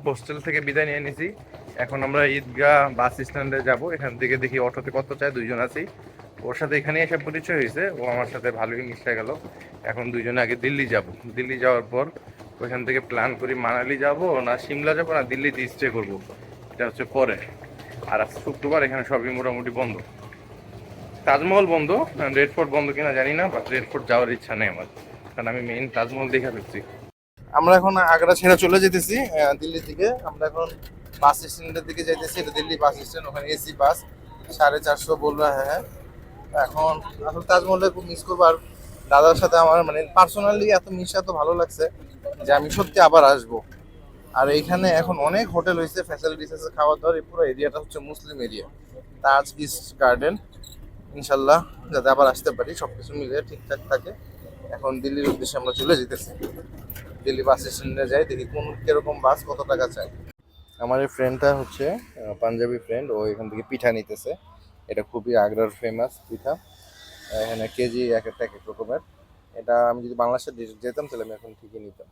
Hostel থেকে বিদায় নিয়ে নিয়েছি। এখন আমরা ঈদগাহ বাস স্ট্যান্ডে যাব। এখান থেকে দেখি অটোতে কত চায়, দুইজন আছি। ওর সাথে এখানে এসে পরিচয় হয়েছে, ও আমার সাথে ভালোই মিশে গেল। এখন দুইজনে আগে দিল্লি যাব। দিল্লি যাওয়ার পর ওইখান থেকে প্ল্যান করি মানালি যাব না সিমলা যাব না দিল্লিতে স্টে করবো, এটা হচ্ছে পরে। আর আজ শুক্রবার, এখানে সবই মোটামুটি বন্ধ। তাজমহল বন্ধ, রেড ফোর্ট বন্ধ কিনা জানি না, বাট রেড ফোর্ট যাওয়ার ইচ্ছা নেই আমার, কারণ আমি মেইন তাজমহল দেখে ফেলছি। আমরা এখন আগ্রা ছেড়ে চলে যেতেছি দিল্লির দিকে। আমরা এখন বাস স্ট্যান্ডের দিকে যাইতেছি। এটা দিল্লি বাস স্ট্যান্ড, ওখানে এসি বাস 450 বল রা হ্যাঁ। এখন আসলে তাজমহলে খুব মিস করবো। আর দাদার সাথে আমার মানে পার্সোনালি এত মিশে এত ভালো লাগছে যে আমি সত্যি আবার আসবো। আর এইখানে এখন অনেক হোটেল হয়েছে, ফ্যাসিলিটিস আছে, খাওয়া দাওয়ার। এই পুরো এরিয়াটা হচ্ছে মুসলিম এরিয়া, তাজ ইস্ট গার্ডেন। ইনশাল্লাহ যাতে আবার আসতে পারি, সবকিছু মিলে ঠিকঠাক থাকে। এখন দিল্লির উদ্দেশ্যে আমরা চলে যেতেছি। দিল্লি বাস স্ট্যান্ডে যাই, দেখি কোন কিরকম বাস কত টাকা চায়। আমার এই ফ্রেন্ডটা হচ্ছে পাঞ্জাবি ফ্রেন্ড, ও এখান থেকে পিঠা নিতেছে। এটা খুবই আগ্রার ফেমাস পিঠা। এখানে কেজি এক একটা এক এক রকমের। এটা আমি যদি বাংলাদেশে যেতাম তাহলে আমি এখন ঠিকই নিতাম।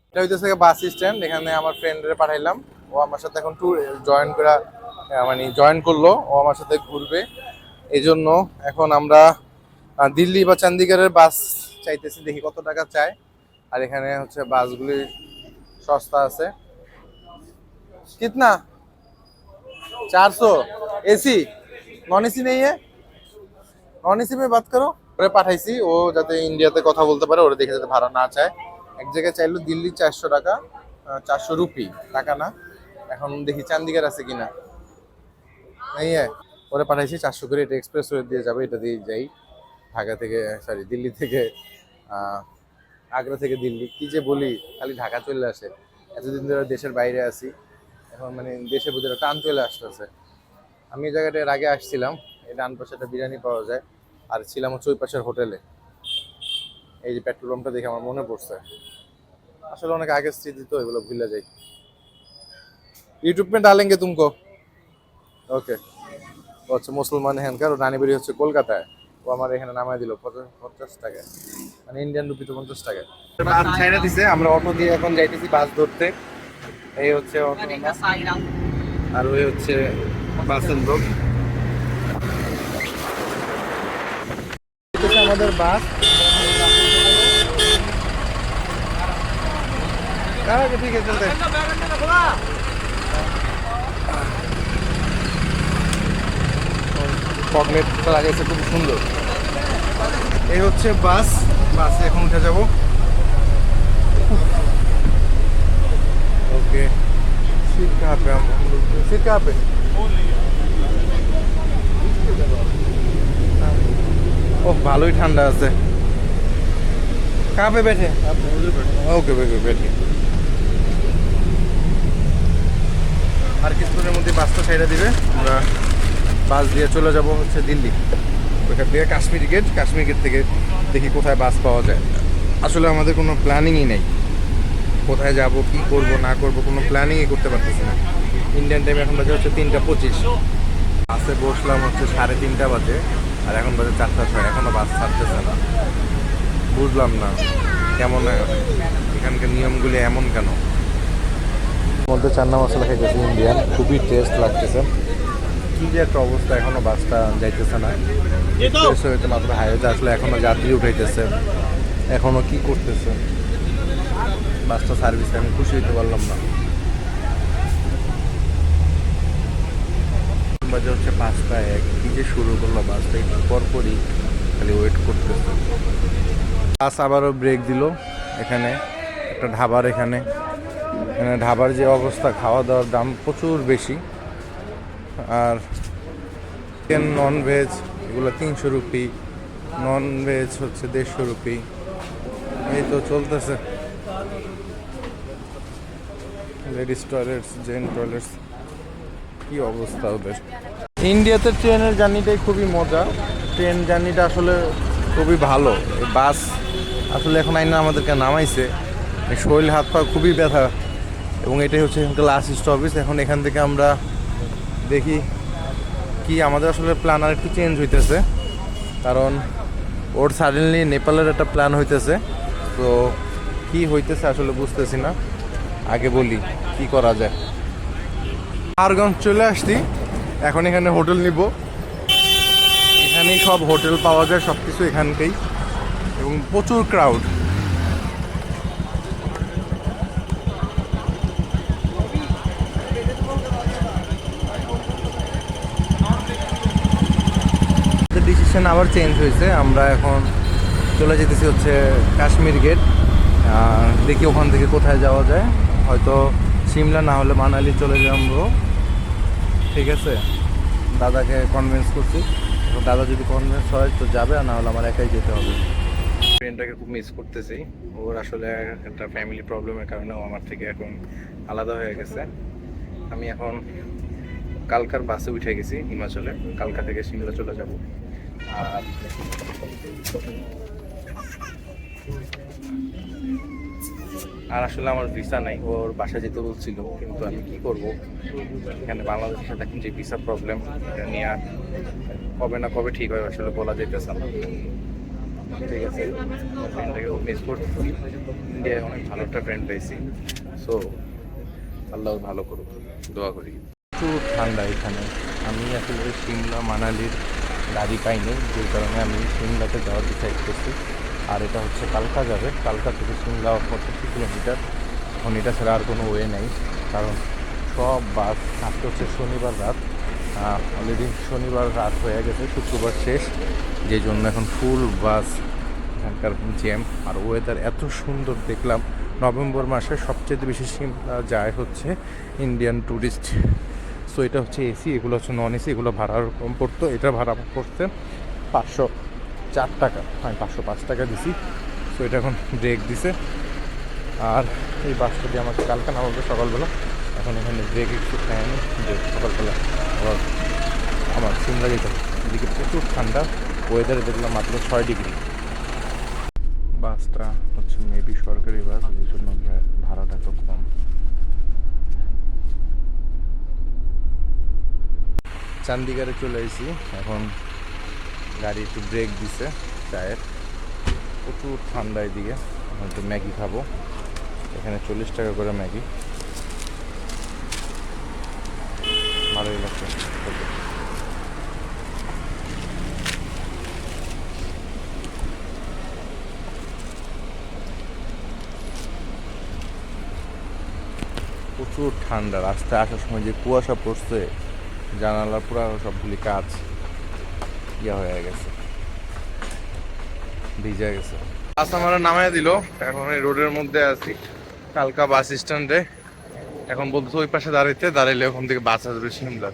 এটা হইতেছে বাস স্ট্যান্ড, এখানে আমার ফ্রেন্ডরে পাঠাইলাম। ও আমার সাথে এখন ট্যুর জয়েন করা মানে জয়েন করলো, ও আমার সাথে ঘুরবে। এই জন্য এখন আমরা দিল্লি বা চণ্ডীগড়ের বাস চাইতেছি, দেখি কত টাকা চায়। আর এখানে হচ্ছে বাসগুলি সস্তা আছে। কিতনা? 400 এসি? নন এসি নেই? নন এসি মে বাত করো। ওরে পাঠাইছি, ও যাতে ইন্ডিয়াতে কথা বলতে পারে, ওরা দেখে যাতে ভাড়া না চায়। এক জায়গায় চাইলো দিল্লি 400 টাকা, 400 রুপি, টাকা না। এখন দেখি চণ্ডীগড় আছে কিনা। এই ওরে পাঠাইছি 400 করে। এটা এক্সপ্রেস ওয়ে দিয়ে যাবে, এটা দিয়ে যাই ঢাকা থেকে, সরি দিল্লি থেকে আগ্রা থেকে দিল্লি। কি যে বলি, খালি ঢাকা চলে আসে। এতদিন ধরে দেশের বাইরে আছি, এখন মানে দেশের ভিতরে টান চলে আসতেছে। আমি এই জায়গাটা এর আগে আসছিলাম, এই ডান পাশে একটা বিরিয়ানি পাওয়া যায়। আর ছিলাম হচ্ছে ওই পাশের হোটেলে। এই যে পেট্রোল পাম্পটা দেখে আমার মনে পড়ছে, আসলে অনেক আগের স্মৃতি তো, এগুলো ভুলে যাই। ইউটিউব মে ডালেঙ্গে তুমকো। ওকে। ও হচ্ছে মুসলমান এখানকার, ও নানি বাড়ি হচ্ছে কলকাতায়। ও আমার এখানে নামায় দিল 50 টাকায়, মানে ইন্ডিয়ান রুপি তো 50 টাকায়। বাস ছাইড়া দিছে, আমরা অটো দিয়ে এখন যাইতেছি বাস ধরতে। এই হচ্ছে অটো, আর ওই হচ্ছে বাসের লোক। আমাদের বাস ঠিক আছে, চলতে পকেট লাগাইছে খুব সুন্দর। এই হচ্ছে বাস, বাসে এখন উঠে যাব। ओके, सीट कहाँ पे हम लोग, सीट कहाँ पे? ओह ভালোই ঠান্ডা আছে। कहाँ पे बैठे? ओके बैठिए। আর কিছুক্ষণের মধ্যে বাসটা ছেড়ে দিবে, আমরা বাস দিয়ে চলে যাব হচ্ছে দিল্লি। ওইখান থেকে কাশ্মীর গেট, কাশ্মীর গেট থেকে দেখি কোথায় বাস পাওয়া যায়। আসলে আমাদের কোনো প্ল্যানিংই নেই, কোথায় যাব, কি করব না করব, কোনো প্ল্যানিংই করতে পারতেছি না। ইন্ডিয়ান টাইম এখন বাজে হচ্ছে 3টা 25। বাসে বসলাম হচ্ছে 3:30 বাজে, আর এখন বাজে 4:06। এখনও বাস ছাড়তেছে না, বুঝলাম না কেমন এখানকার নিয়মগুলি এমন কেন। মধ্যে চান্না মশলা খাইতেছি ইন্ডিয়ান, খুবই টেস্ট লাগতেছে। কি যে একটা অবস্থা, এখনো বাসটা যাইতেছে না। হইতে মাত্র হাইওয়েতে আসলে এখনো যাত্রী উঠাইতেছে, এখনো কি করতেছে। বাসটা সার্ভিসে আমি খুশি হইতে পারলাম না। বাজে হচ্ছে 5:01। কি যে শুরু করলো বাসটা, একটু পরপরই খালি ওয়েট করতেছে। বাস আবারও ব্রেক দিল এখানে একটা ধাবার। এখানে ধাবার যে অবস্থা, খাওয়া দাওয়ার দাম প্রচুর বেশি। আর চিকেন নন ভেজ এগুলো 300 রুপি, নন ভেজ হচ্ছে 150 রুপি। এই তো চলতেছে। লেডিস টয়লেটস, জেন্ট টয়লেটস, কি অবস্থা ওদের। ইন্ডিয়াতে ট্রেনের জার্নিটাই খুবই মজা, ট্রেন জার্নিটা আসলে খুবই ভালো। এই বাস আসলে এখন আইনা আমাদেরকে নামাইছে, শরীর হাত পা খুবই ব্যথা। এবং এটাই হচ্ছে এখানকার লাস্ট স্টপেজ। এখন এখান থেকে আমরা দেখি কি, আমাদের আসলে প্ল্যান আর একটু চেঞ্জ হইতেছে, কারণ ওর সাডেনলি নেপালের একটা প্ল্যান হইতেছে। তো কি হইতেছে আসলে বুঝতেছি না। আগে বলি কি করা যায়। পাহাড়গঞ্জ চলে আসছি, এখন এখানে হোটেল নিব। এখানেই সব হোটেল পাওয়া যায়, সব কিছু এখানকেই, এবং প্রচুর ক্রাউড। ডিসিশন আবার চেঞ্জ হয়েছে, আমরা এখন চলে যেতেছি হচ্ছে কাশ্মীর গেট। দেখি ওখান থেকে কোথায় যাওয়া যায়, হয়তো সিমলা না হলে মানালি চলে যাবো। ঠিক আছে, দাদাকে কনভিন্স করছি, দাদা যদি কনভিন্স হয় তো যাবে, আর না হলে আমার একাই যেতে হবে। ফ্রেন্ডটাকে খুব মিস করতেছি। ওর আসলে একটা ফ্যামিলি প্রবলেমের কারণে ও আমার থেকে এখন আলাদা হয়ে গেছে। আমি এখন কালকার বাসে উঠে গেছি হিমাচলে, কালকা থেকে সিমলা চলে যাব। আর আর আসলে আমার ভিসা নাই, ওর বাসা যেতে বলছিল, কিন্তু আমি কি করব, এখানে বাংলাদেশের সাথে এখন যে ভিসা প্রবলেম, এটা নিয়ে কবে না কবে ঠিক হয় আসলে বলা যেতেছে না। ঠিক আছে, ফ্রেন্ডটাকে মিস করছি। ইন্ডিয়ায় অনেক ভালো একটা ফ্রেন্ড পেয়েছি, সো আল্লাহ ভালো করুক, দোয়া করি। প্রচুর ঠান্ডা এখানে। আমি আসলে সিমলা মানালির গাড়ি পাইনি, যে কারণে আমি সিমলাতে যাওয়ার ডিসাইড করছি। আর এটা হচ্ছে কালকা যাবে, কালকা থেকে সিমলা 65 কিলোমিটার। এখন এটা ছাড়া আর কোনো ওয়ে নেই, কারণ সব বাস, আজকে হচ্ছে শনিবার রাত, অলরেডি শনিবার রাত হয়ে গেছে, শুক্রবার শেষ, যে জন্য এখন ফুল বাস, এখানকার জ্যাম। আর ওয়েদার এত সুন্দর দেখলাম, নভেম্বর মাসে সবচেয়ে বেশি সিমলা যায় হচ্ছে ইন্ডিয়ান ট্যুরিস্ট। সো এটা হচ্ছে এসি, এগুলো হচ্ছে নন এসি, এগুলো ভাড়া কম পড়তো। এটা ভাড়া পড়ছে 504 টাকা, আমি 505 টাকা দিছি। সো এটা এখন ব্রেক দিছে, আর এই বাসটা দিয়ে আমাকে কালকে নামাবে সকালবেলা। এখন এখানে ব্রেক একটু খায় নি, যে সকালবেলা আবার আমার সিমলা যেতে হবে। এদিকে প্রচুর ঠান্ডা, ওয়েদারে দেখলাম মাত্র 6 ডিগ্রি। বাসটা হচ্ছে মেবি সরকারি বাস, এই জন্য ভাড়াটা তো কম। চান্দিগড়ে চলে এসেছি, এখন গাড়ি একটু ব্রেক দিছে টায়ার। প্রচুর ঠান্ডা এদিকে। এখন একটু ম্যাগি খাবো, এখানে 40 টাকা করে ম্যাগি, ভালোই লাগছে। প্রচুর ঠান্ডা, রাস্তায় আসার সময় যে কুয়াশা পড়ছে, জানালার পুরো সবগুলি কাঁচ ইয়া হয়ে গেছে, ভিজে গেছে। বাস আমার নামায় দিল, এখন এই রোডের মধ্যে আছি কালকা বাস স্ট্যান্ডে। এখন বলতে ওই পাশে দাঁড়াইলে ওখান থেকে বাস আসবে সিমলা।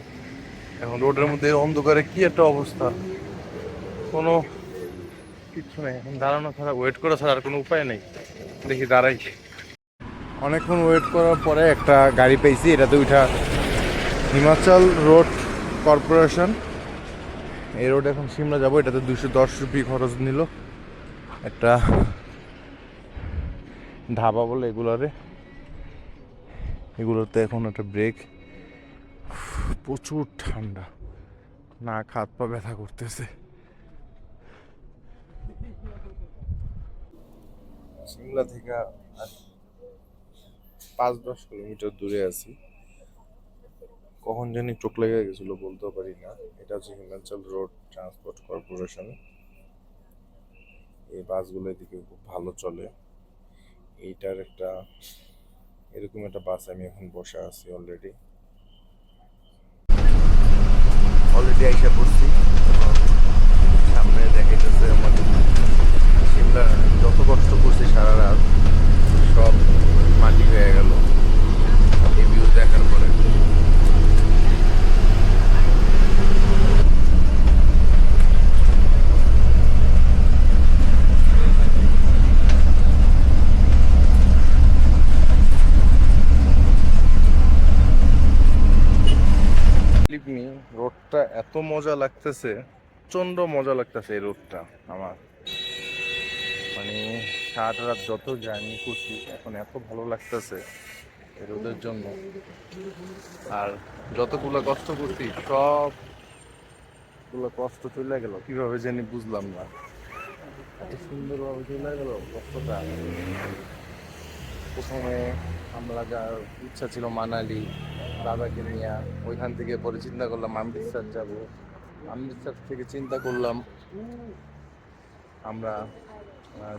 এখন রোডের মধ্যে অন্ধকারে কি একটা অবস্থা, কোনো কিচ্ছু নেই। এখন দাঁড়ানো ছাড়া, ওয়েট করা ছাড়া আর কোনো উপায় নেই। দেখি দাঁড়াই। অনেকক্ষণ ওয়েট করার পরে একটা গাড়ি পেয়েছি, এটাতে উঠা হিমাচল রোড কর্পোরেশন। এই রোড এখন সিমলা যাবো, এটাতে 210 রুপি খরচ নিল। একটা ধাবা বলে এগুলোতে এখন একটা ব্রেক। প্রচুর ঠান্ডা, নাক হাত পা ব্যথা করতেছে। সিমলা থেকে 5-10 কিলোমিটার দূরে আছি। কখন জানি চোখ লেগে গেছিল, বলতেও পারি না। এটা হচ্ছে হিমাচল রোড ট্রান্সপোর্ট কর্পোরেশন। এই বাসগুলো এদিকে খুব ভালো চলে। এইটার একটা এরকম একটা বাস আমি এখন বসে আছি অলরেডি আইসা পড়ছি। সামনে দেখাইতেছে আমাদের সিমলা, যত কষ্ট করছি সারা রাত সব মাটি হয়ে গেল এই ভিউ দেখার পরে। রোডটা এত মজা লাগতেছে, প্রচন্ড মজা লাগতেছে এই রোডটা আমার। মানে সারা রাত যত জার্নি করছি, এখন এত ভালো লাগতেছে এই রোদের জন্য। আর যতগুলো কষ্ট করছি সবগুলো কষ্ট চলে গেল কিভাবে জানি বুঝলাম না। এত সুন্দরভাবে চলে গেল কষ্টটা। প্রথমে আমরা যাওয়ার ইচ্ছা ছিল মানালি, দাদাকে নিয়ে। ওইখান থেকে পরে চিন্তা করলাম অমৃতসর যাব। অমৃতসর থেকে চিন্তা করলাম আমরা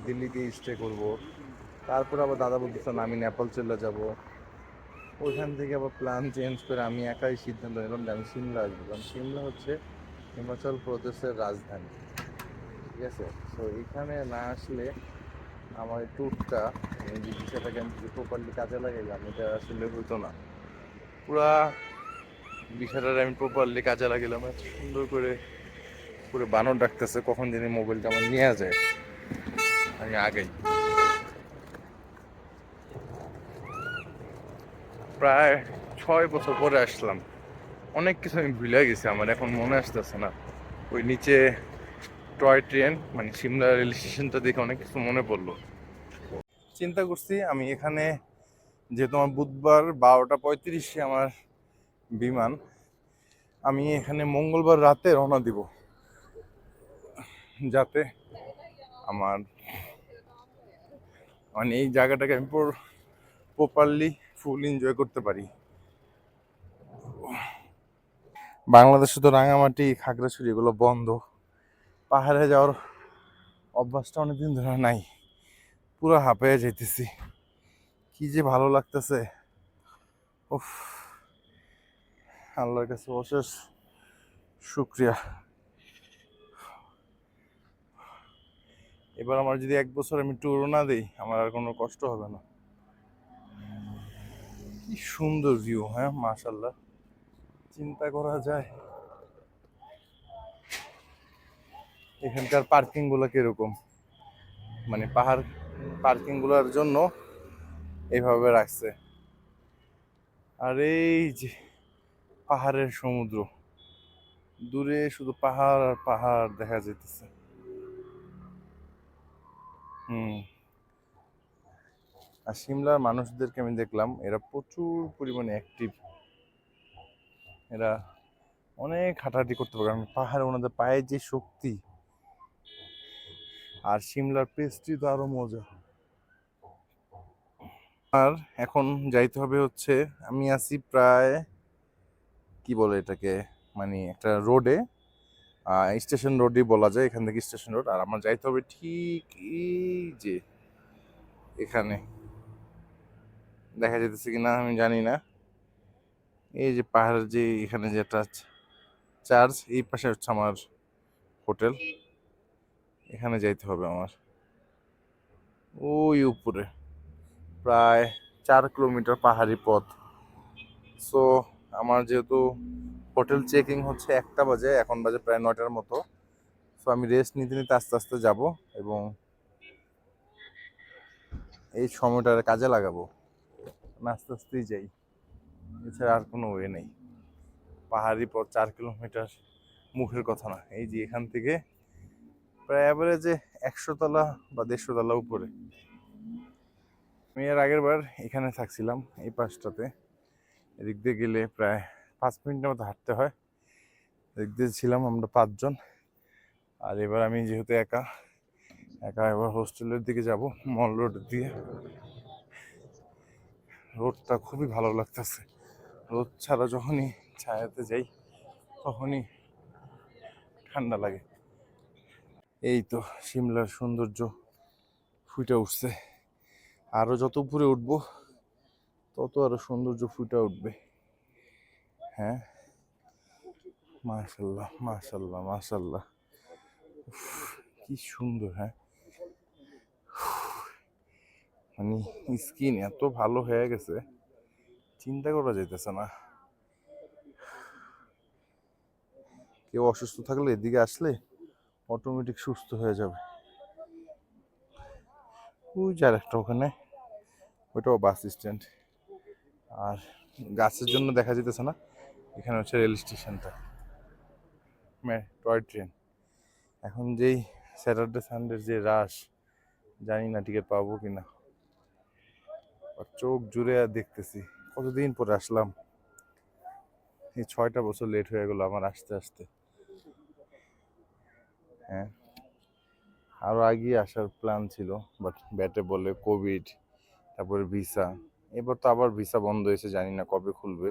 দিল্লিতে স্টে করব। তারপর আবার দাদা বলতেছে না, আমি নেপাল চলে যাব। ওইখান থেকে আবার প্ল্যান চেঞ্জ করে আমি একাই সিদ্ধান্ত নিলাম যে আমি সিমলা আসবো, কারণ সিমলা হচ্ছে হিমাচল প্রদেশের রাজধানী। ঠিক আছে, তো এখানে না আসলে আমার এই ট্যুরটা, এই যে বিষয়টাকে আমি যদি প্রপারলি কাজে লাগাইলাম, এটা আসলে হতো না। পুরা বিষয়টা আমি প্রপারলি কাজে লাগালাম। এত সুন্দর করে পুরো বানর ডাকতেছে, কখন জানি মোবাইলটা আমার নিয়ে যায়, আমি আগেই প্রায় 6 বছর পরে আসলাম। অনেক কিছু আমি ভুলে গেছি, আমার এখন মনে আসতেছে না। ওই নিচে টয় ট্রেন, মানে সিমলা রেল স্টেশনটা দেখে অনেক কিছু মনে পড়লো। চিন্তা করছি আমি এখানে, যেহেতু আমার বুধবার 12টা 35-এ আমার বিমান, আমি এখানে মঙ্গলবার রাতে রওনা দিব, যাতে আমার মানে এই জায়গাটাকে আমি প্রপারলি ফুল এনজয় করতে পারি। বাংলাদেশে তো রাঙামাটি, খাগড়াছড়ি এগুলো বন্ধ। পাহাড়ে যাওয়ার অভ্যাসটা অনেকদিন ধরে নাই, পুরো হাঁপিয়ে যাইতেছি। কি যে ভালো লাগতেছে, উফ, আল্লাহর কাছে অশেষ শুক্রিয়া। এবার আমার যদি 1 বছর আমি ট্যুরও না দিই, আমার আর কোনো কষ্ট হবে না। কি সুন্দর ভিউ, হ্যাঁ মাশাল্লাহ। চিন্তা করা যায় এখানকার পার্কিং গুলো কিরকম, মানে পাহাড় পার্কিং গুলোর জন্য এইভাবে রাখছে। আর এই যে পাহাড়ের সমুদ্র, দূরে শুধু পাহাড় আর পাহাড় দেখা যাইতেছে। হুম। আর সিমলার মানুষদেরকে আমি দেখলাম, এরা প্রচুর পরিমাণে অ্যাক্টিভ। এরা অনেক হাঁটাহাঁটি করতে পারে, কারণ পাহাড়ে ওনাদের পায়ে যে শক্তি। আর সিমলার পেস্ট্রি তো আরো মজা। আর এখন যাইতে হবে হচ্ছে, আমি আছি প্রায়, কি বলে এটাকে, মানে একটা রোডে, স্টেশন রোডই বলা যায়, এখান থেকে স্টেশন রোড। আর আমার যাইতে হবে ঠিক এই যে এখানে, দেখা যেতেছে কিনা আমি জানি না। এই যে পাহাড়ের যে এখানে যেটা চার্চ, এই পাশে হচ্ছে আমার হোটেল। এখানে যাইতে হবে আমার, ওই উপরে প্রায় 4 কিলোমিটার পাহাড়ি পথ। সো আমার যেহেতু হোটেল চেকিং হচ্ছে 1টা বাজে, এখন বাজে প্রায় 9টার মতো। সো আমি রেস্ট নিতে নিতে আস্তে আস্তে যাব, এবং এই সময়টা কাজে লাগাবো। আস্তে আস্তেই যাই, এছাড়া আর কোনো ওয়ে নেই। পাহাড়ি পথ 4 কিলোমিটার মুখের কথা না। এই যে এখান থেকে প্রায় অ্যাভারেজে 100 তলা বা 150 তলা উপরে। আমি এর আগের বার এখানে থাকছিলাম, এই পাশটাতে। এদিক দিয়ে গেলে প্রায় 5 মিনিটের মতো হাঁটতে হয়। এদিক দিয়ে ছিলাম আমরা 5 জন। আর এবার আমি যেহেতু একা একা, এবার হোস্টেলের দিকে যাব মল রোড দিয়ে। রোডটা খুবই ভালো লাগতেছে। রোদ ছাড়া যখনই ছায়াতে যাই, তখনই ঠান্ডা লাগে। এই তো সিমলার সৌন্দর্য ফুটে উঠছে। আরো যত উপরে উঠবো, তত আরো সৌন্দর্য ফুটে উঠবে। হ্যাঁ, মাশাল্লাহ মাশাল্লাহ মাশাল্লাহ, কি সুন্দর। হ্যাঁ, মানে স্কিন এত ভালো হয়ে গেছে, চিন্তা করা যাইতেছে না। কেউ অসুস্থ থাকলে এদিকে আসলে অটোমেটিক সুস্থ হয়ে যাবে। ওই যে আরেকটা ওখানে, ওইটাও বাস স্ট্যান্ড। আর গাছের জন্য দেখা যেতেছে না। এখানে হচ্ছে রেল স্টেশনটা, টয় ট্রেন। এখন যেই স্যাটারডে সানডের যে রাশ, জানি না টিকিট পাবো কিনা। চোখ জুড়ে আর দেখতেছি, কতদিন পরে আসলাম। এই 6টা বছর লেট হয়ে গেল আমার আসতে আসতে। হ্যাঁ, আরও আগিয়ে আসার প্ল্যান ছিল, বাট ব্যাটে বলে কোভিড, তারপরে ভিসা। এবার তো আবার ভিসা বন্ধ হয়েছে, জানি না কবে খুলবে।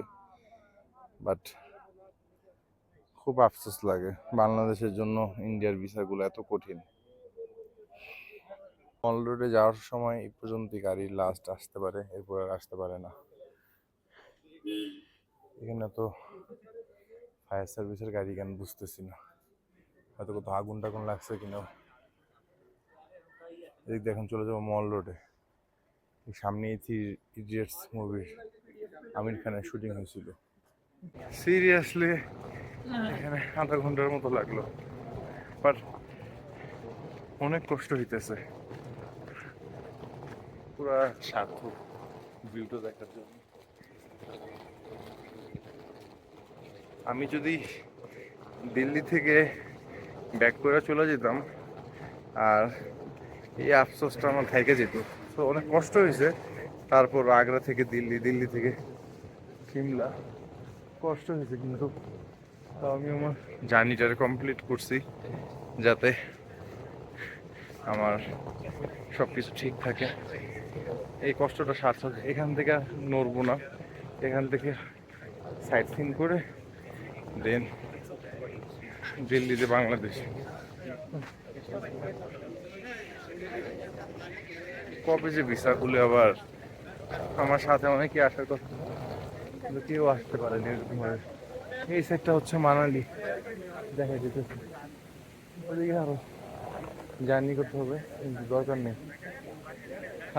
বাট খুব আফসোস লাগে বাংলাদেশের জন্য ইন্ডিয়ার ভিসাগুলো এত কঠিন। মল রোডে যাওয়ার সময় এই পর্যন্তই গাড়ি লাস্ট আসতে পারে, এরপর আর আসতে পারে না। এখানে তো ফায়ার সার্ভিসের গাড়ি কেন বুঝতেছি না, হয়তো কোথাও আগুন টাগুন লাগছে কিনা। এদিক দিয়ে এখন চলে যাবো মল রোডে। সামনে থ্রি ইডিয়টস মুভির আমির খানের শুটিং হয়েছিল। সিরিয়াসলি এখানে আধা ঘন্টার মতো লাগলো, বাট অনেক কষ্ট হইতেছে, পুরা সার্থক ভিউটা দেখার জন্য। আমি যদি দিল্লি থেকে ব্যাক করে চলে যেতাম, আর এই আফসোসটা আমার থেকে যেত। তো অনেক কষ্ট হয়েছে। তারপর আগ্রা থেকে দিল্লি, দিল্লি থেকে সিমলা, কষ্ট হয়েছে, কিন্তু আমি আমার জার্নিটা কমপ্লিট করছি যাতে আমার সব কিছু ঠিক থাকে। এই কষ্টটা সার্থক। এখান থেকে নড়বো না, এখান থেকে সাইট সিন করে দেন দিল্লিতে বাংলাদেশ। কবে যে ভিসা খুলে আবার, আমার সাথে অনেকে আসার কথা, কিন্তু কেউ আসতে পারেনি এরকম ভাবে। এই সাইডটা হচ্ছে মানালি, দেখা যেতেছে। ওদিকে আরো জার্নি করতে হবে, কিন্তু দরকার নেই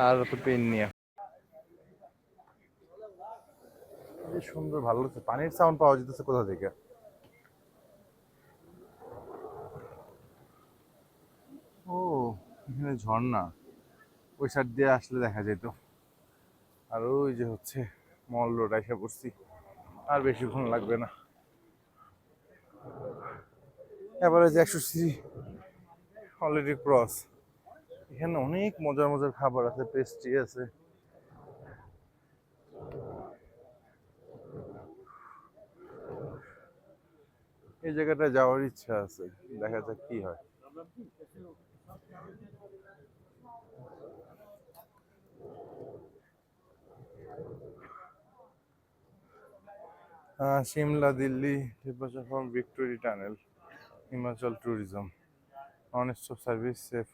আর তো পেন নিয়ে। সুন্দর, ভালো লাগছে। পানির সাউন্ড পাওয়া যেতেছে কোথা থেকে। ও, এখানে ঝর্ণা, ওই সাইড দিয়ে আসলে দেখা যেত। আর ওই যে হচ্ছে মল রোড, এসে পড়ছি, আর বেশিক্ষণ লাগবে না। এবারে যে 100 অলরেডি ক্রস। এখানে অনেক মজার মজার খাবার আছে, পেস্ট্রি আছে। এই জায়গাটা যাওয়ার ইচ্ছা আছে, দেখা যাক কি হয়। Shimla, Delhi, departure from victory tunnel, Himachal tourism, non stop service, safe,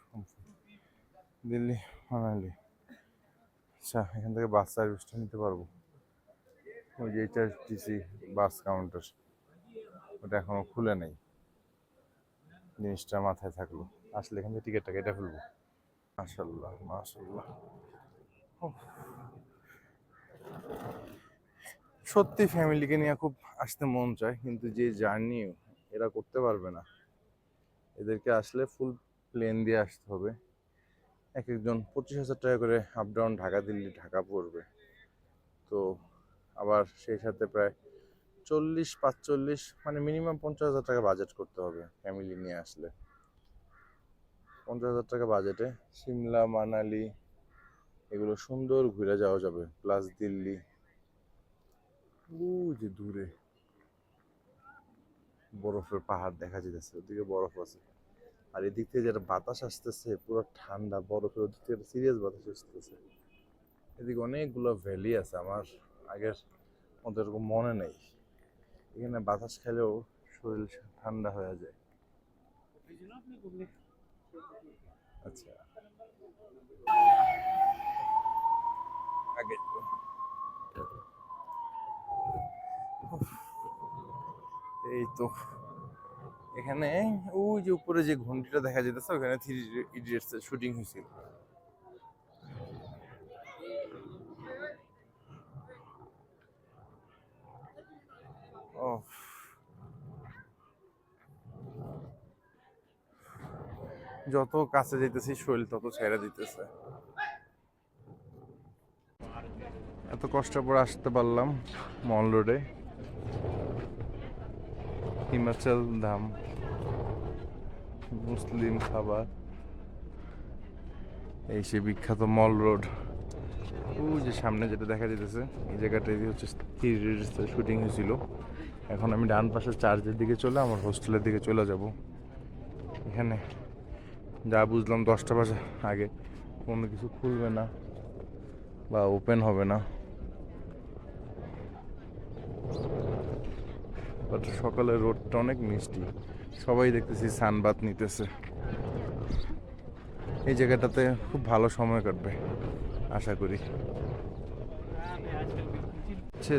Delhi Manali. আচ্ছা, এখান থেকে বাস সার্ভিসটা নিতে পারবো। ওই যে এইচআরটিসি বাস কাউন্টার, ওটা এখনো খুলে নেই। জিনিসটা মাথায় থাকলো, আসলে এখান থেকে টিকিটটা কেটে ফেলবো। মাশাল্লাহ মাশাল্লাহ, সত্যি ফ্যামিলিকে নিয়ে খুব আসতে মন চায়, কিন্তু যে জার্নি এরা করতে পারবে না। এদেরকে আসলে ফুল প্লেন দিয়ে আসতে হবে। এক একজন 25,000 টাকা করে আপ ডাউন ঢাকা দিল্লি ঢাকা পড়বে। তো আবার সেই সাথে প্রায় 40-45, মানে মিনিমাম 50,000 টাকা বাজেট করতে হবে ফ্যামিলি নিয়ে আসলে। 50,000 টাকা বাজেটে সিমলা, মানালি এগুলো সুন্দর ঘুরে যাওয়া যাবে, প্লাস দিল্লি। ওই যে দূরে বরফের পাহাড় দেখা যেতেছে, ওদিকে বরফ আছে। আর এদিক থেকে যেটা বাতাস আসতেছে পুরো ঠান্ডা, বরফের ওদিক থেকে সিরিয়াস বাতাস আসতেছে। এদিকে অনেকগুলো ভ্যালি আছে, আমার আগের মতো এরকম মনে নেই। এখানে বাতাস খেলেও শরীর ঠান্ডা হয়ে যায়। আচ্ছা, আগে এই তো এখানে ওই যে উপরে যে ঘন্টিটা দেখা যেতেছে, ওখানে থ্রি ইডিয়টস এর শুটিং হয়েছিল। ও, যত কাছে যেতেছি শরীর তত ছেড়ে দিতেছে। এত কষ্ট করে আসতে পারলাম মল রোডে, হিমাচল ধাম, মুসলিম খাবার, এই সে বিখ্যাত মল রোড। ওই যে সামনে যেটা দেখা যেতেছে, এই জায়গাটাই হচ্ছে থ্রি ইডিয়টসের শুটিং হয়েছিল। এখন আমি ডান পাশে চার্চের দিকে চলে আমার হোস্টেলের দিকে চলে যাব। এখানে যা বুঝলাম 10টা বাজে আগে কোনো কিছু খুলবে না বা ওপেন হবে না। বাট সকালের রোদটা অনেক মিষ্টি, সবাই দেখতেছি সানবাত নিতেছে। এই জায়গাটাতে খুব ভালো সময় কাটবে আশা করি। হচ্ছে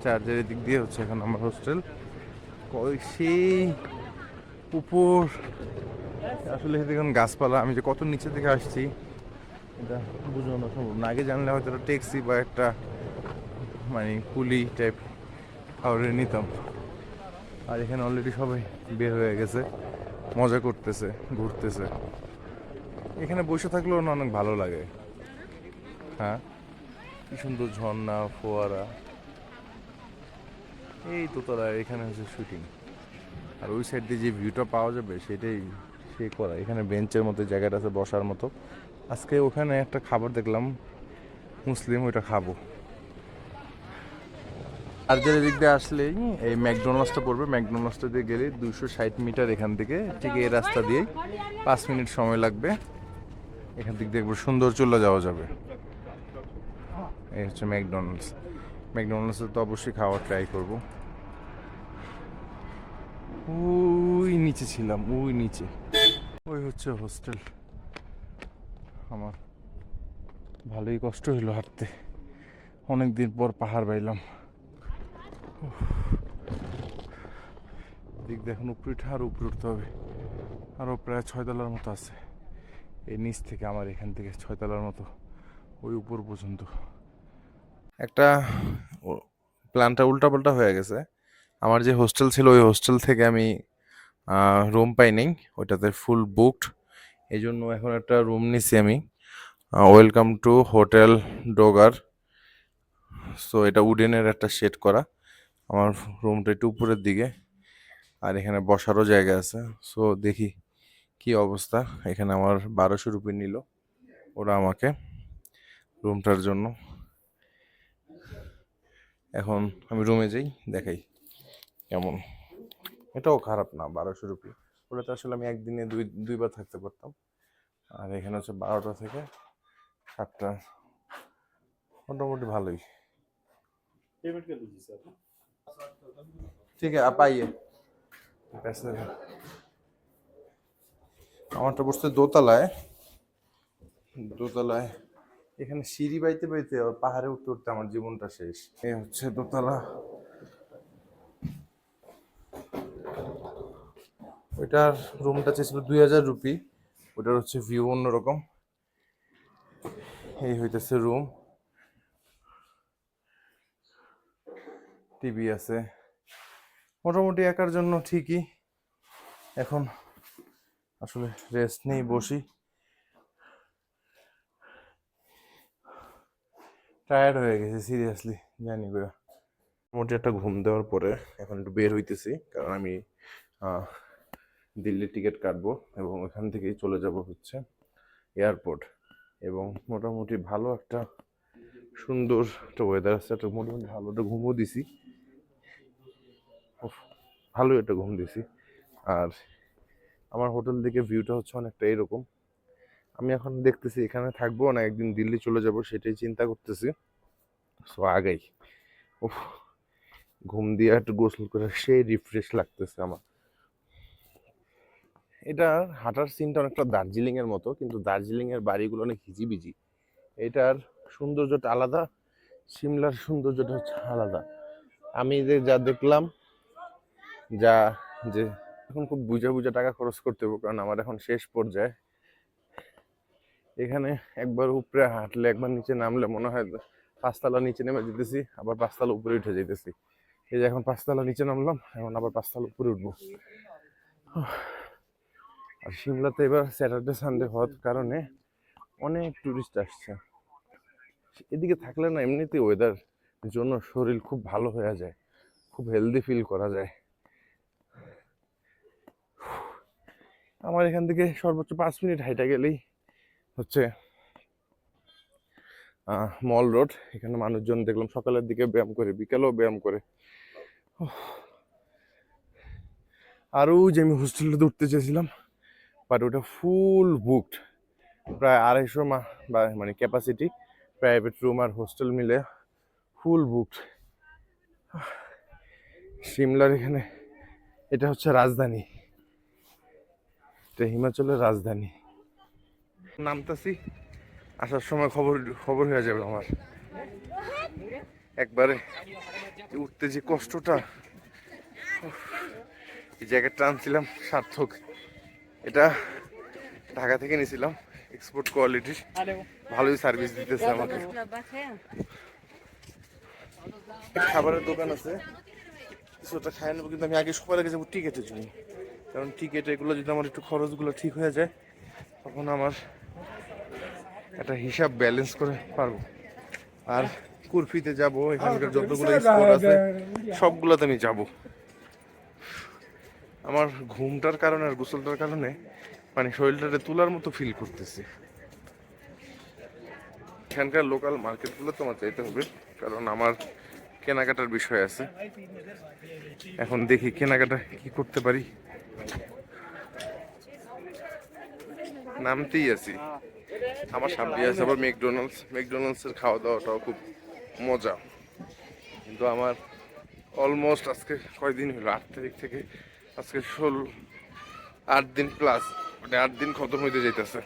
চার্জের দিক দিয়ে হচ্ছে এখন আমার হোস্টেল, সেই উপর আসলে দেখুন গাছপালা, আমি যে কত নিচে থেকে আসছি এটা বোঝানো সম্ভব না। আগে জানলে হয়তো একটা ট্যাক্সি বা একটা মানে কুলি টাইপ কাউরে নিতাম। আর এখানে অলরেডি সবাই বের হয়ে গেছে, মজা করতেছে, ঘুরতেছে। এখানে বসে থাকলেও না অনেক ভালো লাগে। হ্যাঁ, কি সুন্দর ঝর্ণা, ফোয়ারা। এই দোতলায় এখানে হচ্ছে শুটিং, আর ওই সাইড দিয়ে যে ভিউটা পাওয়া যাবে সেটাই সে করা। এখানে বেঞ্চের মতো জায়গাটা আছে বসার মতো। আজকে ওখানে একটা খাবার দেখলাম মুসলিম, ওইটা খাবো। আর যে দিক দিয়ে আসলেই এই ম্যাকডোনাল্ডসটা পড়বে, ম্যাকডোনাল্ডসটা দিয়ে গেলে 260 মিটার এখান থেকে, ঠিক এই রাস্তা দিয়ে 5 মিনিট সময় লাগবে। এখান থেকে দেখবো সুন্দর চলে যাওয়া যাবে। এই হচ্ছে ম্যাকডোনাল্ডস। ম্যাকডোনাল্ডসে তো অবশ্যই খাওয়া ট্রাই করবো। ওই নিচে ছিলাম, ওই নিচে, ওই হচ্ছে হোস্টেল আমার। ভালোই কষ্ট হইলো হাঁটতে, অনেকদিন পর পাহাড় বাইলাম। দিক দেখুন উপরে উঠে আর উপরে উঠতে হবে, আরও প্রায় 6 তলার মতো আছে। এই নিচ থেকে আমার এখান থেকে 6 তলার মতো ওই উপর পর্যন্ত। একটা প্ল্যানটা উল্টাপাল্টা হয়ে গেছে। আমার যে হোস্টেল ছিল ওই হোস্টেল থেকে আমি রুম পাই নাই, ওইটাতে ফুল বুকড। এই জন্য এখন একটা রুম নিছি আমি। Welcome to hotel Dogar. So এটা উডেনের একটা শেড করা। আমার রুমটা একটু উপরের দিকে, আর এখানে বসারও জায়গা আছে। সো দেখি কি অবস্থা। এখানে আমার 1200 রুপি নিল ওরা আমাকে রুমটার জন্য। এখন আমি রুমে যাই, দেখাই কেমন। এটাও খারাপ না, 1200 রুপি। ওটাতে আসলে আমি একদিনে দুইবার থাকতে পারতাম। আর এখানে হচ্ছে 12টা থেকে 7টা, মোটামুটি ভালোই। ঠিক আছে, পাইয়ে আমারটা বসতে দোতলায়। দোতলায় এখানে সিঁড়ি বাইতে বাইতে পাহাড়ে উঠতে উঠতে আমার জীবনটা শেষ। এই হচ্ছে দোতলা। ওইটার রুমটা চেয়েছিল 2000 রুপি। ওটার হচ্ছে ভিউ অন্যরকম। এই হইতেছে রুম, টিভি আছে, মোটামুটি একার জন্য ঠিকই। এখন আসলে রেস্ট নেই, বসি। টায়ার্ড হয়ে গেছে সিরিয়াসলি, জানি করে। মোটামুটি একটা ঘুম দেওয়ার পরে এখন একটু বের হইতেছি, কারণ আমি দিল্লির টিকিট কাটবো এবং ওখান থেকেই চলে যাব হচ্ছে এয়ারপোর্ট। এবং মোটামুটি ভালো একটা সুন্দর একটা ওয়েদার আছে, একটা মোটামুটি ভালো একটা ঘুমও দিছি, ভালোই একটা ঘুম দিছি। আর আমার হোটেল থেকে ভিউটা হচ্ছে অনেকটা এরকম। আমি এখন দেখতেছি এখানে থাকবো না একদিন দিল্লি চলে যাব, সেটাই চিন্তা করতেছি। সো আগেই উফ, ঘুম দিয়ে একটু গোসল করে সেই রিফ্রেশ লাগতেছে আমার। এটা হাঁটার সিনটা অনেকটা দার্জিলিং এর মতো, কিন্তু দার্জিলিং এর বাড়িগুলো অনেক হিজিবিজি। এটার সৌন্দর্যটা আলাদা, সিমলার সৌন্দর্যটা হচ্ছে আলাদা। আমি যে যা দেখলাম, যা যে এখন খুব বুঝা বুঝা টাকা খরচ করতে হবে, কারণ আমার এখন শেষ পর্যায়ে। এখানে একবার উপরে হাঁটলে একবার নিচে নামলে মনে হয় 5 তলা নিচে নেমে যেতেছি, আবার 5 তলা উপরে উঠে যেতেছি। এই যে এখন 5 তলা নিচে নামলাম, এখন আবার 5 তলা উপরে উঠবো। আর সিমলাতে এবার স্যাটারডে সানডে হওয়ার কারণে অনেক টুরিস্ট আসছে। এদিকে থাকলে না এমনিতে ওয়েদার জন্য শরীর খুব ভালো হয়ে যায়, খুব হেলদি ফিল করা যায়। আমার এখান থেকে সর্বোচ্চ 5 মিনিট হাইটা গেলেই হচ্ছে মল রোড। এখানে মানুষজন দেখলাম সকালের দিকে ব্যায়াম করে, বিকালেও ব্যায়াম করে। আরও যে আমি হোস্টেলে উঠতে চেয়েছিলাম বাট ওটা ফুল বুকড, প্রায় 250 বা মানে ক্যাপাসিটি, প্রাইভেট রুম আর হোস্টেল মিলে ফুল বুকড। সিমলার এখানে এটা হচ্ছে রাজধানী, এটা হিমাচলের রাজধানী। নামতাছি, আসার সময় খবর খবর হয়ে যাবে আমার। একবারে উঠতে যে কষ্টটা, এই জ্যাকেটটা আনছিলাম সার্থক, এটা ঢাকা থেকে নিয়েছিলাম, এক্সপোর্ট কোয়ালিটির, ভালোই সার্ভিস দিতেছে আমাকে। খাবারের দোকান আছে, কিছুটা খাই নেবো, কিন্তু আমি আগে সবার আগে যাবো টিকেটের জন্য, কারণ টিকিট এগুলো যদি আমার একটু খরচগুলো ঠিক হয়ে যায় তখন আমার একটা হিসাব ব্যালেন্স করে পারবো। আর কুরফিতে যাব, এখানকার যতগুলো স্পট আছে সবগুলোতে আমি যাব। আমার ঘুমটার কারণে আর গোসলটার কারণে মানে শরীরটাকে তোলার মতো ফিল করতেছি। এখানকার লোকাল মার্কেটগুলো তোমার চাইতে হবে, কারণ আমার কেনাকাটার বিষয় আছে। এখন দেখি কেনাকাটা কি করতে পারি। নামতেই আছি, আমার সামনে আছে আবার ম্যাকডোনাল্ডসের খাওয়া দাওয়াটাও খুব মজা, কিন্তু আমার অলমোস্ট আজকে কয়দিন হলো, 8 তারিখ থেকে আজকে 8 দিন প্লাস, মানে 8 দিন খতম হইতে যাইতেছে।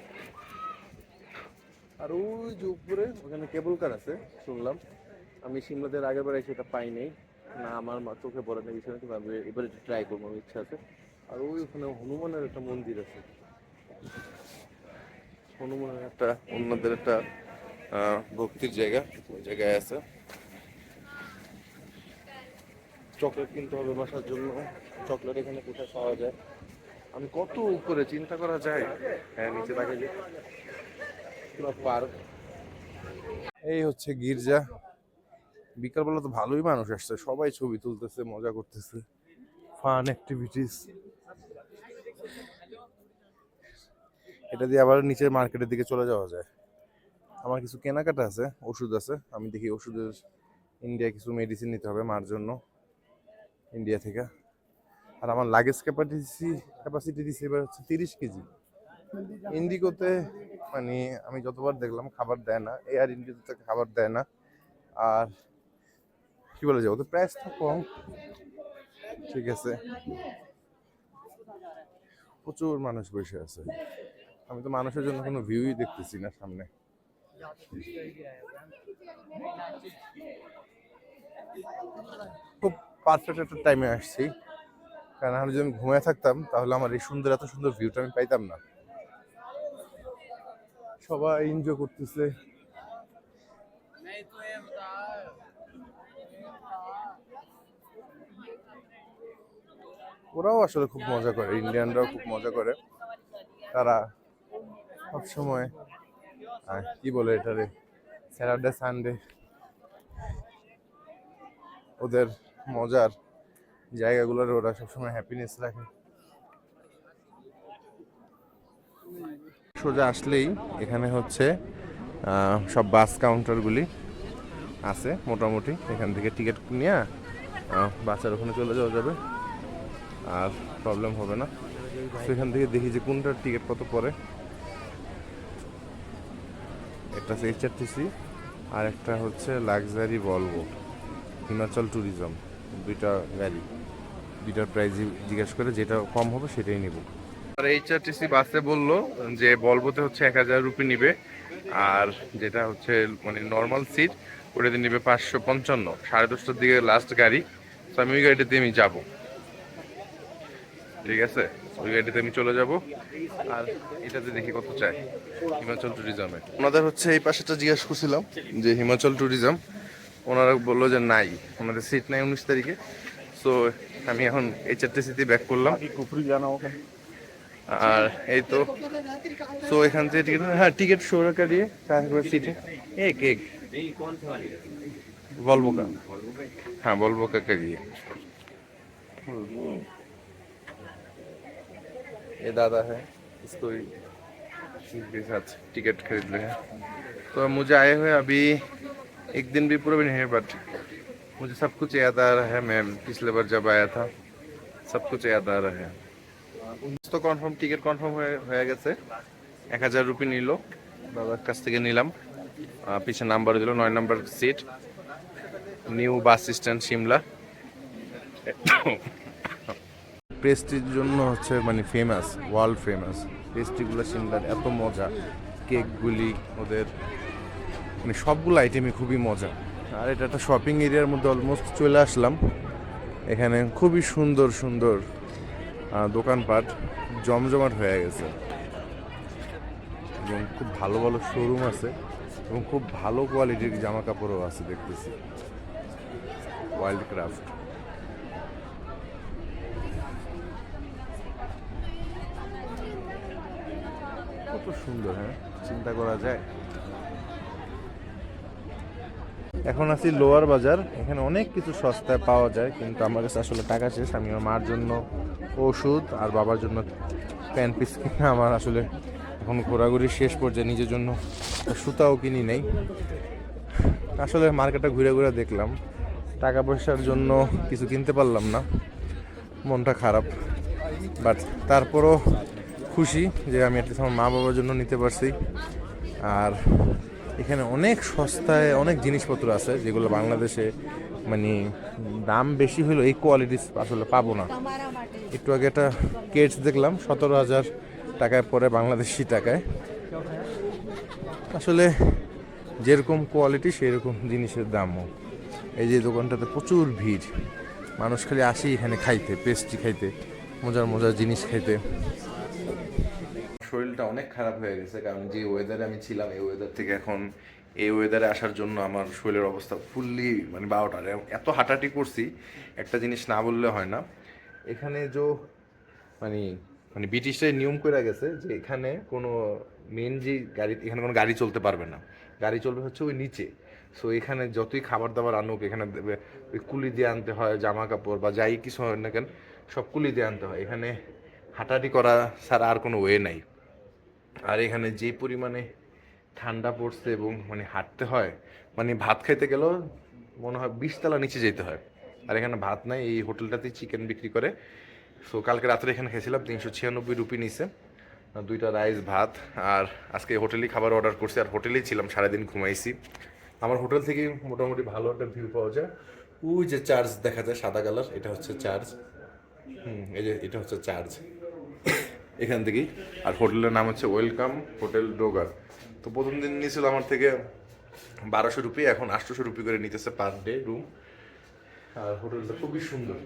আর ওই যে উপরে ওখানে কেবল কার আছে শুনলাম, আমি সিমলাদের আগের বার সেটা পাই নাই, না আমার চোখে পড়ে না বিষয়, কিন্তু আমি এবারে ট্রাই করবো, আমার ইচ্ছা আছে। আর ওই ওখানে হনুমানের একটা মন্দির আছে, হনুমানের একটা অন্যদের একটা ভক্তির জায়গা, ওই জায়গায় আছে। চকলেট কিনতে হবে বাসার জন্য, চকলেট এখানে কোথায় পাওয়া যায়, আমি কত উপরে চিন্তা করা যায়। হ্যাঁ, নিচে দেখা যায় পুরো পার্ক। এই হচ্ছে গির্জা, বিকালবেলা তো ভালোই মানুষ আসছে, সবাই ছবি তুলতেছে, মজা করতেছে, ফান অ্যাক্টিভিটিস। এটা দিয়ে আবার নিচের মার্কেটের দিকে চলে যাওয়া যায়। আমার কিছু কেনাকাটা আছে, ওষুধ আছে, আমি দেখি ওষুধের ইন্ডিয়া কিছু মেডিসিন নিতে হবে মার জন্য ইন্ডিয়া থেকে। আর আমার লাগেজ ক্যাপাসিটি দিচ্ছে এবার হচ্ছে 30 কেজি। ইন্ডিগোতে মানে আমি যতবার দেখলাম খাবার দেয় না, এয়ার ইন্ডিয়াতে খাবার দেয় না। আর কি বলে যায়, ওদের প্রাইসটা কম, ঠিক আছে, প্রচুর মানুষ বসে আছে, আমি তো মানুষের জন্য কোনো ভিউই দেখতেছি না সামনে। খুব পারফেক্ট একটা টাইমে আসছি, কারণ আমি যদি ঘুমিয়ে থাকতাম তাহলে আমার এই সুন্দর এত সুন্দর ভিউটা আমি পাইতাম না। সবাই এনজয় করতেছে। ওরাও আসলে খুব মজা করে, ইন্ডিয়ানরাও খুব মজা করে, তারা সবসময় কি বলে এটারে, স্যাটারডে সানডে ওদের মজার জায়গাগুলোর ওরা সবসময় হ্যাপিনেস রাখে। সোজা আসলেই এখানে হচ্ছে সব বাস কাউন্টারগুলি আছে মোটামুটি, এখান থেকে টিকিট নিয়ে বাসের ওখানে চলে যাওয়া যাবে, আর প্রবলেম হবে না। সেখান থেকে দেখি যে কোনটার টিকিট কত পড়ে। একটা হচ্ছে HRTC আর একটা হচ্ছে লাক্সারি ভলভো, হিমাচল ট্যুরিজম, দুইটা গাড়ি, দুইটার প্রাইস জিজ্ঞেস করে যেটা কম হবে সেটাই নেব। আর HRTC বাসে বললো যে ভলভোতে হচ্ছে 1000 রুপি নিবে, আর যেটা হচ্ছে মানে নর্মাল সিট ওটাতে নিবে 555, 10:30টার দিকে লাস্ট গাড়ি। তো আমি ওই গাড়িটাতে আমি যাবো, ঠিক আছে, ওই গাড়িতে আমি চলে যাব। আর এটাতে দেখি কত চাই হিমাচল ট্যুরিজমে। ওনাদের হচ্ছে এই পাশেটা জিজ্ঞেস করছিলাম যে হিমাচল ট্যুরিজম, ওনারা বললো যে নাই, ওনাদের সিট নাই 19 তারিখে। সো আমি এখন HRTC-তে ব্যাক করলাম। আর এই তো, সো এখান থেকে টিকিট, হ্যাঁ टिकट शो करिए सीट है एक एक वॉल्वो का, हाँ वॉल्वो का करिए। ये दादा है, इसको इसके साथ टिकट खरीद ले हैं। तो मुझे आए हुए अभी एक दिन भी पूरा भी नहीं है, बट मुझे सब कुछ याद आ रहा है। मैं पिछले बार जब आया था सब कुछ याद आ रहा है। তো কনফার্ম, টিকিট কনফার্ম হয়ে গেছে। 1000 রুপি নিল, বাবার কাছ থেকে নিলাম। পিছনে নাম্বার দিল 9 number seat, new bus stand Shimla. পেস্ট্রির জন্য হচ্ছে মানে ফেমাস, ওয়ার্ল্ড ফেমাস পেস্ট্রিগুলো সিমলার, এত মজা। কেকগুলি ওদের মানে সবগুলো আইটেমই খুবই মজা। আর এটা একটা শপিং এরিয়ার মধ্যে অলমোস্ট চলে আসলাম। এখানে খুবই সুন্দর সুন্দর দোকানপাট জমজমাট হয়ে গেছে, এবং খুব ভালো ভালো শোরুম আছে, এবং খুব ভালো কোয়ালিটির জামা কাপড়ও আছে দেখতেছি। ওয়াইল্ড ক্রাফট কত সুন্দর, হ্যাঁ চিন্তা করা যায়। এখন আছি লোয়ার বাজার, এখানে অনেক কিছু সস্তায় পাওয়া যায়, কিন্তু আমার কাছে আসলে টাকা শেষ। আমি আমার মার জন্য ওষুধ আর বাবার জন্য প্যান্ট পিস কিনে আমার আসলে এখন ঘোরাঘুরি শেষ পর্যায়ে, নিজের জন্য সুতাও কিনি নেই। আসলে মার্কেটটা ঘুরে ঘুরে দেখলাম, টাকা পয়সার জন্য কিছু কিনতে পারলাম না, মনটা খারাপ। বাট তারপরও খুশি যে আমি অ্যাটলিস্ট আমার মা বাবার জন্য নিতে পারছি। আর এখানে অনেক সস্তায় অনেক জিনিসপত্র আছে যেগুলো বাংলাদেশে মানে দাম বেশি হলেও এই কোয়ালিটি আসলে পাবো না। একটু আগে একটা কেটস দেখলাম 17,000 টাকায় পরে বাংলাদেশি টাকায়। আসলে যেরকম কোয়ালিটি সেরকম জিনিসের দামও। এই যে দোকানটাতে প্রচুর ভিড়, মানুষ খালি আসি এখানে খাইতে, পেস্ট্রি খাইতে, মজার মজার জিনিস খাইতে। শরীরটা অনেক খারাপ হয়ে গেছে, কারণ যে ওয়েদারে আমি ছিলাম এই ওয়েদার থেকে এখন এই ওয়েদারে আসার জন্য আমার শরীরের অবস্থা ফুললি মানে 12টার। এত হাঁটাহাঁটি করছি, একটা জিনিস না বললে হয় না। এখানে মানে মানে ব্রিটিশরা নিয়ম করে গেছে যে এখানে কোনো মেন যে গাড়ি, এখানে কোনো গাড়ি চলতে পারবে না, গাড়ি চলবে হচ্ছে ওই নিচে। সো এখানে যতই খাবার দাবার আনুক, এখানে ওই কুলি দিয়ে আনতে হয়, জামা কাপড় বা যাই কিছু হয় না কেন সব কুলি দিয়ে আনতে হয়। এখানে হাঁটাহাঁটি করা ছাড়া আর কোনো ওয়ে নাই। আর এখানে যে পরিমাণে ঠান্ডা পড়ছে এবং মানে হাঁটতে হয়, মানে ভাত খাইতে গেলেও মনে হয় 20 তলা নিচে যেতে হয়। আর এখানে ভাত নাই, এই হোটেলটাতেই চিকেন বিক্রি করে। সো কালকে রাত্রে এখানে খেয়েছিলাম, 396 রুপি নিছে, 2টা রাইস ভাত। আর আজকে হোটেলেই খাবার অর্ডার করছি, আর হোটেলেই ছিলাম, সারাদিন ঘুমাইছি। আমার হোটেল থেকে মোটামুটি ভালো একটা ভিউ পাওয়া যায়। ওই যে চার্জ দেখা যায় সাদা কালার, এটা হচ্ছে চার্জ। এই যে এটা হচ্ছে চার্জ এখান থেকেই। আর হোটেলের নাম হচ্ছে ওয়েলকাম হোটেল ডোগার। তো প্রথম দিন নিয়েছিল আমার থেকে 1200 রুপি, এখন 800 রুপি করে নিতেছে পার ডে রুম। আর হোটেলটা খুবই সুন্দর,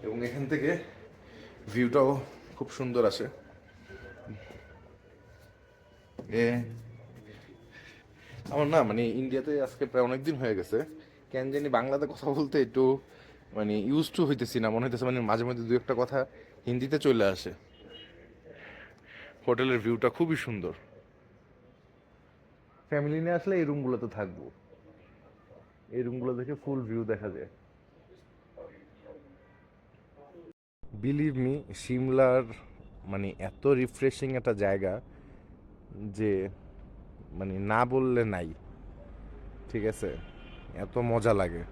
এবং এখান থেকে ভিউটাও খুব সুন্দর আসে। আমার না মানে ইন্ডিয়াতে আজকে প্রায় অনেক দিন হয়ে গেছে, কেন জানি বাংলাতে কথা বলতে একটু মানে ইউজ টু হইতেছি না, মনে হইতেছে মানে মাঝে মাঝে দু একটা কথা হিন্দিতে চলে আসে। হোটেলের ভিউটা খুবই সুন্দর, ফ্যামিলি নিয়ে আসলে এই রুমগুলোতে থাকবো, এই রুমগুলো দেখে ফুল ভিউ দেখা যায়। বিলিভ মি, সিমলার মানে এত রিফ্রেশিং একটা জায়গা যে মানে না বললে নাই, ঠিক আছে, এত মজা লাগে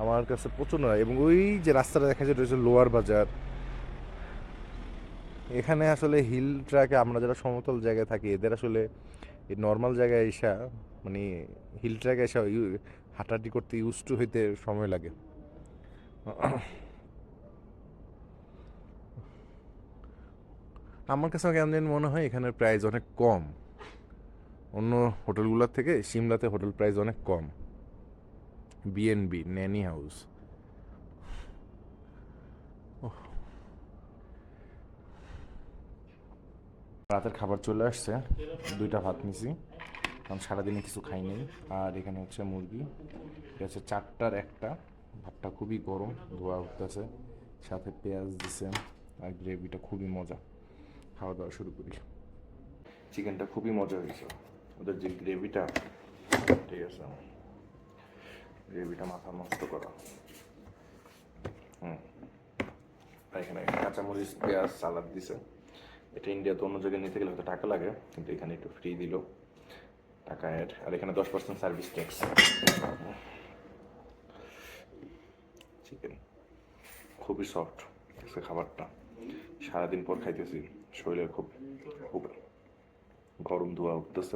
আমার কাছে প্রচণ্ড। এবং ওই যে রাস্তাটা দেখা যায় হচ্ছে লোয়ার বাজার। এখানে আসলে হিল ট্র্যাকে আমরা যারা সমতল জায়গায় থাকি, এদের আসলে এই নর্মাল জায়গায় এসা মানে হিল ট্র্যাকে এসা হাঁটাহাঁটি করতে ইউজ টু হইতে সময় লাগে। আমার কাছে কেমন মনে হয় এখানের প্রাইস অনেক কম, অন্য হোটেলগুলোর থেকে সিমলাতে হোটেল প্রাইস অনেক কম। বিএনবি ন্যানি হাউস, রাতের খাবার চলে আসছে, 2টা ভাত নিছি কারণ সারাদিনে কিছু খাই নাই। আর এখানে হচ্ছে মুরগি, এটা হচ্ছে 4টার একটা, ভাতটা খুবই গরম, ধোয়া উঠতেছে, সাথে পেঁয়াজ দিছে, আর গ্রেভিটা খুবই মজা। খাওয়া দাওয়া শুরু করি। চিকেনটা খুবই মজা হয়েছে, ওদের যে গ্রেভিটা, ঠিক আছে, গ্রেভিটা মাথা নষ্ট করা। আর এখানে কাঁচামরিচ, পেঁয়াজ, সালাদ দিছে। এটা ইন্ডিয়াতে অন্য জায়গায় নিতে গেলে হয়তো টাকা লাগে, কিন্তু এখানে একটু ফ্রি দিল, টাকা অ্যাড। আর এখানে 10% সার্ভিস ট্যাক্স। চিকেন খুবই সফট খাবারটা, সারাদিন পর খাইতেছি, শরীরে খুব খুব গরম ধোয়া উঠতেছে।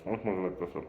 অনেক মজা লাগতেছে।